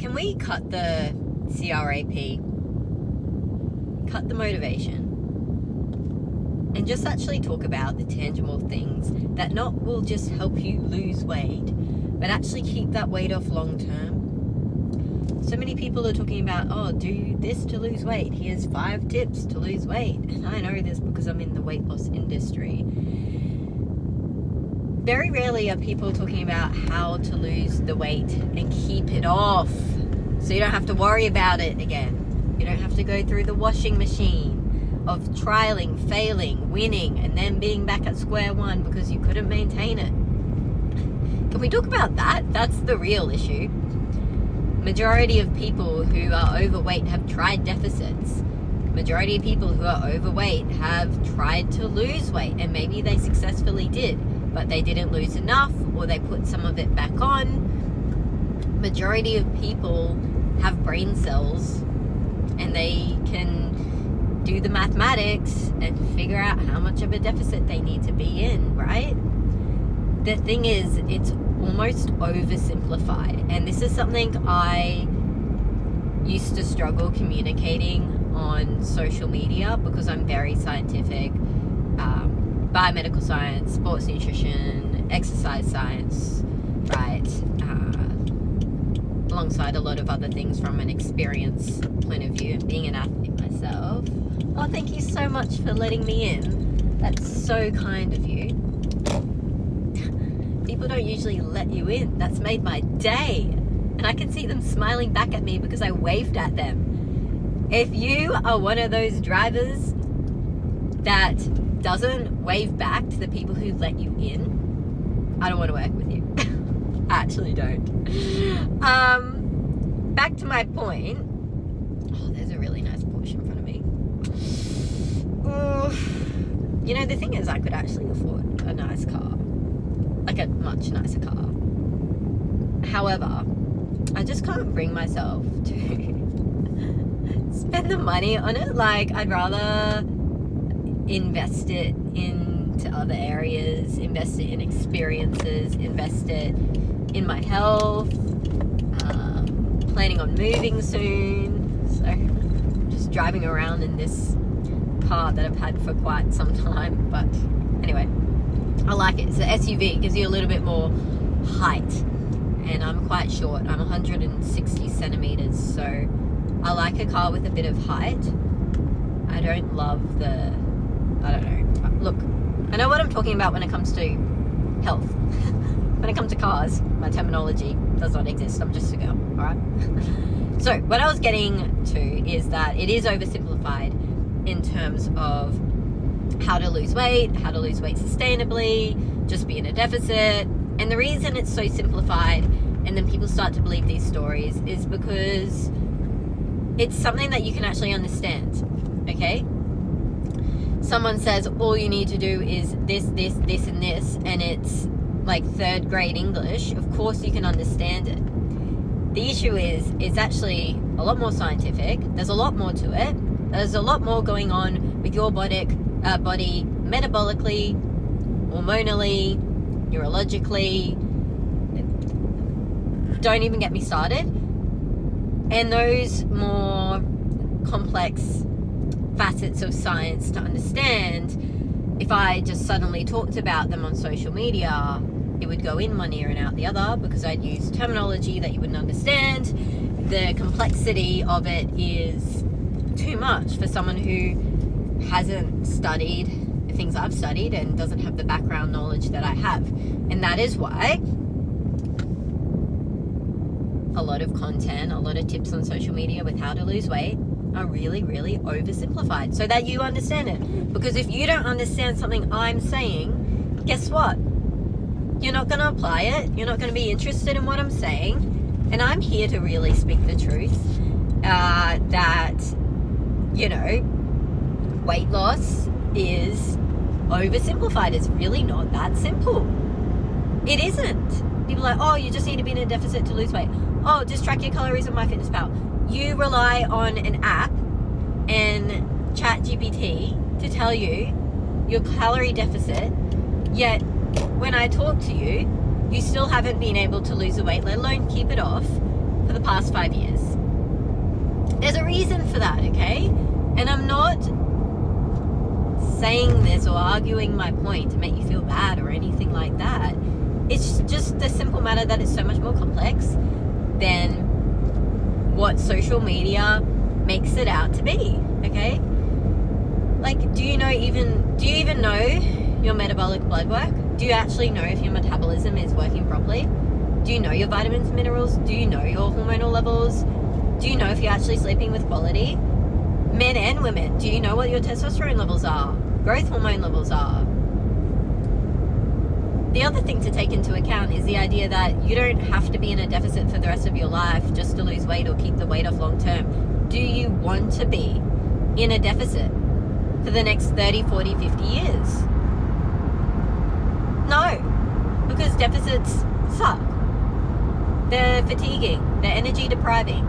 can we cut the CRAP, cut the motivation, and just actually talk about the tangible things that not will just help you lose weight, but actually keep that weight off long term? So many people are talking about, oh, do this to lose weight. Here's 5 tips to lose weight. And I know this because I'm in the weight loss industry. Very rarely are people talking about how to lose the weight and keep it off, so you don't have to worry about it again. You don't have to go through the washing machine of trialing, failing, winning, and then being back at square one because you couldn't maintain it. Can we talk about that? That's the real issue. Majority of people who are overweight have tried deficits. Majority of people who are overweight have tried to lose weight, and maybe they successfully did, but they didn't lose enough, or they put some of it back on. Majority of people have brain cells, and they can do the mathematics and figure out how much of a deficit they need to be in, right? The thing is, it's almost oversimplified, and this is something I used to struggle communicating on social media because I'm very scientific, biomedical science, sports nutrition, exercise science, right, alongside a lot of other things from an experience point of view and being an athlete myself. Oh, thank you so much for letting me in. That's so kind of you. People don't usually let you in. That's made my day. And I can see them smiling back at me because I waved at them. If you are one of those drivers that doesn't wave back to the people who let you in, I don't want to work with you. I actually don't. Back to my point. Oh, there's a really nice Porsche in front of me. Ooh. You know, the thing is, I could actually afford a nice car. Like a much nicer car. However, I just can't bring myself to spend the money on it. Like, I'd rather invest it into other areas, invest it in experiences, invest it in my health. Planning on moving soon, so just driving around in this car that I've had for quite some time. But anyway, I like it. It's an SUV, gives you a little bit more height, and I'm quite short. I'm 160 centimeters, so I like a car with a bit of height. I don't love the, I don't know. Look, I know what I'm talking about when it comes to health. When it comes to cars, my terminology does not exist. I'm just a girl, alright? So, what I was getting to is that it is oversimplified in terms of how to lose weight sustainably, just be in a deficit. And the reason it's so simplified and then people start to believe these stories is because it's something that you can actually understand, okay? Someone says all you need to do is this, and this, and it's like 3rd grade English. Of course you can understand it. The issue is, it's actually a lot more scientific. There's a lot more to it. There's a lot more going on with your body metabolically, hormonally, neurologically. Don't even get me started. And those more complex facets of science to understand, if I just suddenly talked about them on social media, it would go in one ear and out the other because I'd use terminology that you wouldn't understand. The complexity of it is too much for someone who hasn't studied the things I've studied and doesn't have the background knowledge that I have. And that is why a lot of content, a lot of tips on social media with how to lose weight are really, really oversimplified so that you understand it. Because if you don't understand something I'm saying, guess what? You're not going to apply it. You're not going to be interested in what I'm saying. And I'm here to really speak the truth. That, you know, weight loss is oversimplified. It's really not that simple. It isn't. People are like, oh, you just need to be in a deficit to lose weight. Oh, just track your calories on MyFitnessPal. You rely on an app and ChatGPT to tell you your calorie deficit, yet when I talk to you, you still haven't been able to lose the weight, let alone keep it off, for the past 5 years. There's a reason for that, okay? And I'm not saying this or arguing my point to make you feel bad or anything like that. It's just the simple matter that it's so much more complex than what social media makes it out to be, okay? Like, do you even know your metabolic blood work? Do you actually know if your metabolism is working properly? Do you know your vitamins and minerals? Do you know your hormonal levels? Do you know if you're actually sleeping with quality? Men and women, do you know what your testosterone levels are? Growth hormone levels are? The other thing to take into account is the idea that you don't have to be in a deficit for the rest of your life just to lose weight or keep the weight off long term. Do you want to be in a deficit for the next 30, 40, 50 years? No, because deficits suck. They're fatiguing, they're energy depriving.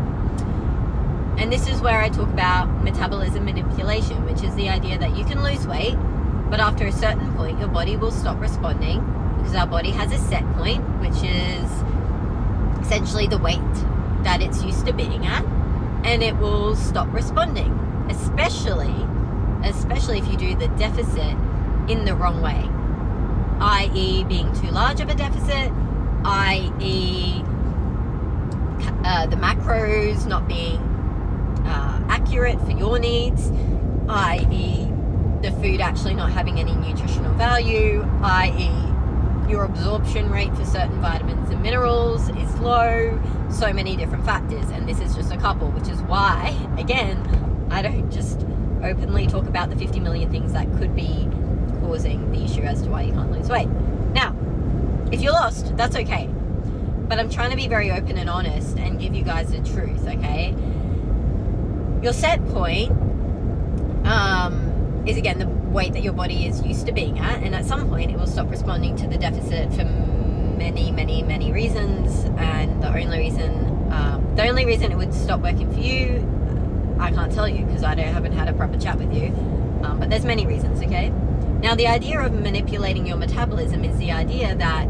And this is where I talk about metabolism manipulation, which is the idea that you can lose weight, but after a certain point, your body will stop responding, because our body has a set point, which is essentially the weight that it's used to being at, and it will stop responding, especially if you do the deficit in the wrong way, i.e. being too large of a deficit, i.e. the macros not being accurate for your needs, i.e. the food actually not having any nutritional value, i.e. your absorption rate for certain vitamins and minerals is low, so many different factors, and this is just a couple, which is why, again, I don't just openly talk about the 50 million things that could be causing the issue as to why you can't lose weight. Now, if you're lost, that's okay, but I'm trying to be very open and honest and give you guys the truth, okay? Your set point is, again, the weight that your body is used to being at, and at some point it will stop responding to the deficit for many, many, many reasons, and the only reason it would stop working for you, I can't tell you because I haven't had a proper chat with you, but there's many reasons, okay? Now, the idea of manipulating your metabolism is the idea that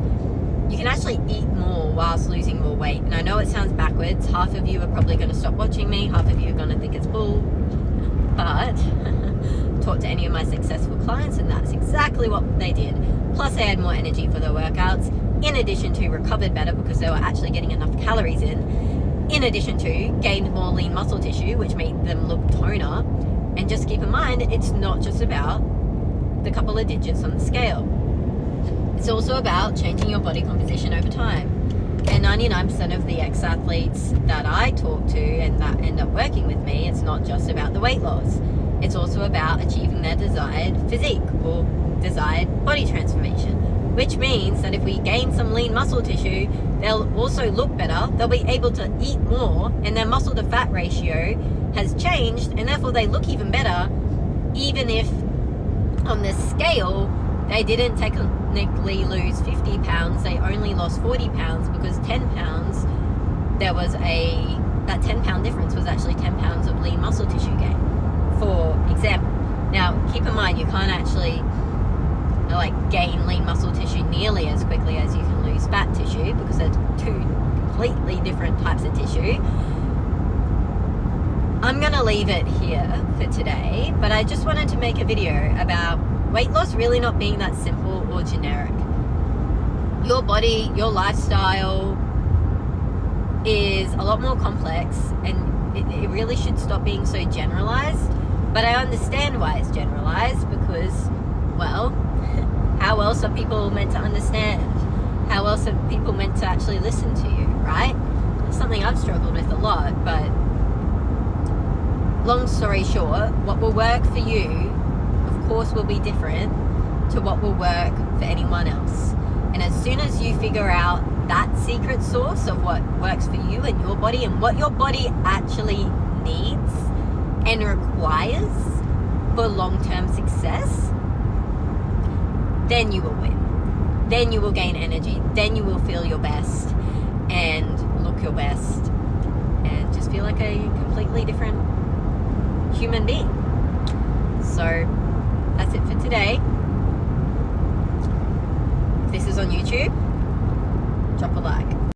you can actually eat more whilst losing more weight. And I know it sounds backwards. Half of you are probably going to stop watching me. Half of you are going to think it's bull. But talk to any of my successful clients and that's exactly what they did. Plus, they had more energy for their workouts, in addition to recovered better because they were actually getting enough calories in addition to gained more lean muscle tissue, which made them look toner. And just keep in mind, it's not just about the couple of digits on the scale. It's also about changing your body composition over time. And 99% of the ex-athletes that I talk to and that end up working with me, it's not just about the weight loss. It's also about achieving their desired physique or desired body transformation, which means that if we gain some lean muscle tissue, they'll also look better, they'll be able to eat more, and their muscle to fat ratio has changed, and therefore they look even better, even if on the scale they didn't technically lose 50 pounds, they only lost 40 pounds because 10 pounds, that 10 pound difference was actually 10 pounds of lean muscle tissue gain, for example. Now, keep in mind, you can't actually gain lean muscle tissue nearly as quickly as you can lose fat tissue because they're two completely different types of tissue. I'm going to leave it here for today, but I just wanted to make a video about weight loss really not being that simple or generic. Your body, your lifestyle is a lot more complex, and it really should stop being so generalized. But I understand why it's generalized because, well, how else are people meant to understand? How else are people meant to actually listen to you, right? It's something I've struggled with a lot, but long story short, what will work for you, of course, will be different to what will work for anyone else. And as soon as you figure out that secret sauce of what works for you and your body and what your body actually needs and requires for long-term success, then you will win. Then you will gain energy. Then you will feel your best and look your best and just feel like a completely different human being. So that's it for today. If this is on YouTube, drop a like.